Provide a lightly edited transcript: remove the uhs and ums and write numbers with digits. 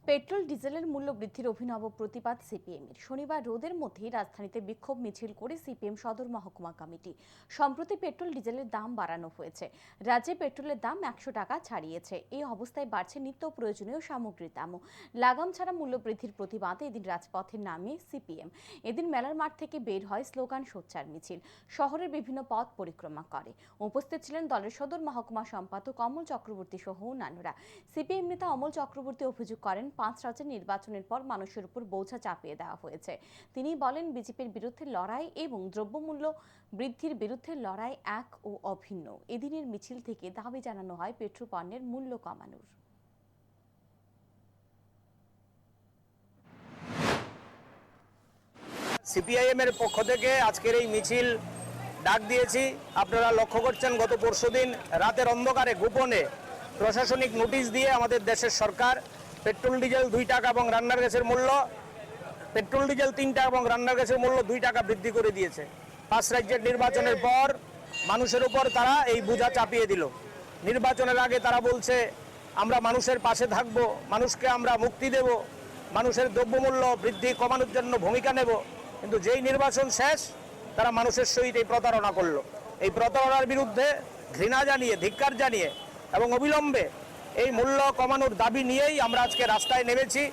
Petrol ডিজেলের মূল্য বৃদ্ধির অভিনব প্রতিবাদ সিপিএমের। শনিবার রোদের মধ্যেই রাজধানীতে বিক্ষোভ মিছিল করে সিপিএম সদর মহকুমা কমিটি। সম্প্রতি পেট্রোল ডিজেলের দাম বাড়ানো হয়েছে। রাজ্যে পেট্রোলের দাম 100 টাকা ছাড়িয়েছে। এই অবস্থায় বাড়ছে নিত্য প্রয়োজনীয় সামগ্রীর দামও। লাগাম ছাড়া মূল্য বৃদ্ধির প্রতিবাদে এদিন রাজপথে নামে সিপিএম। এদিন মেলার মাঠ থেকে বের হয় স্লোগান সোচ্চার মিছিল। শহরের বিভিন্ন পথ পরিক্রমা করে। উপস্থিত ছিলেন দলের সদর মহকুমা সম্পাদক অমল চক্রবর্তী সহ অন্যান্যরা। সিপিএম নেতা অমল চক্রবর্তী অভিযোগ করেন, 5 রাজ্যের নির্বাচনের পর মানুষের উপর বোঝা চাপিয়ে দেওয়া হয়েছে। তিনি বলেন, বিজেপির বিরুদ্ধে লড়াই এবং দ্রব্যমূল্য বৃদ্ধির বিরুদ্ধে লড়াই এক ও অভিন্ন। এদিনের মিছিল থেকে দাবি জানানো হয় পেট্রো পণ্যের মূল্য কমানোর। সিপিআইএম এর পক্ষ থেকে আজকের এই মিছিল ডাক দিয়েছি। আপনারা লক্ষ্য করছেন, গত পরশুদিন রাতের অন্ধকারে গোপনে প্রশাসনিক নোটিশ দিয়ে আমাদের দেশের সরকার পেট্রোল ডিজেল 2 টাকা এবং রান্নার গ্যাসের মূল্য 3 টাকা এবং রান্নার গ্যাসের মূল্য 2 টাকা বৃদ্ধি করে দিয়েছে। 5 রাজ্যের নির্বাচনের পর মানুষের উপর তারা এই বোঝা চাপিয়ে দিল। নির্বাচনের আগে তারা বলছে আমরা মানুষের পাশে থাকব, মানুষকে আমরা মুক্তি দেব, মানুষের দ্রব্যমূল্য বৃদ্ধি কমানোর জন্য ভূমিকা নেব। কিন্তু যেই নির্বাচন শেষ, তারা মানুষের সহিত এই প্রতারণা করলো। এই প্রতারণার বিরুদ্ধে ঘৃণা জানিয়ে, ধিক্কার জানিয়ে এবং অবিলম্বে এই মূল্য কমানোর দাবি নিয়েই আমরা আজকে রাস্তায় নেমেছি।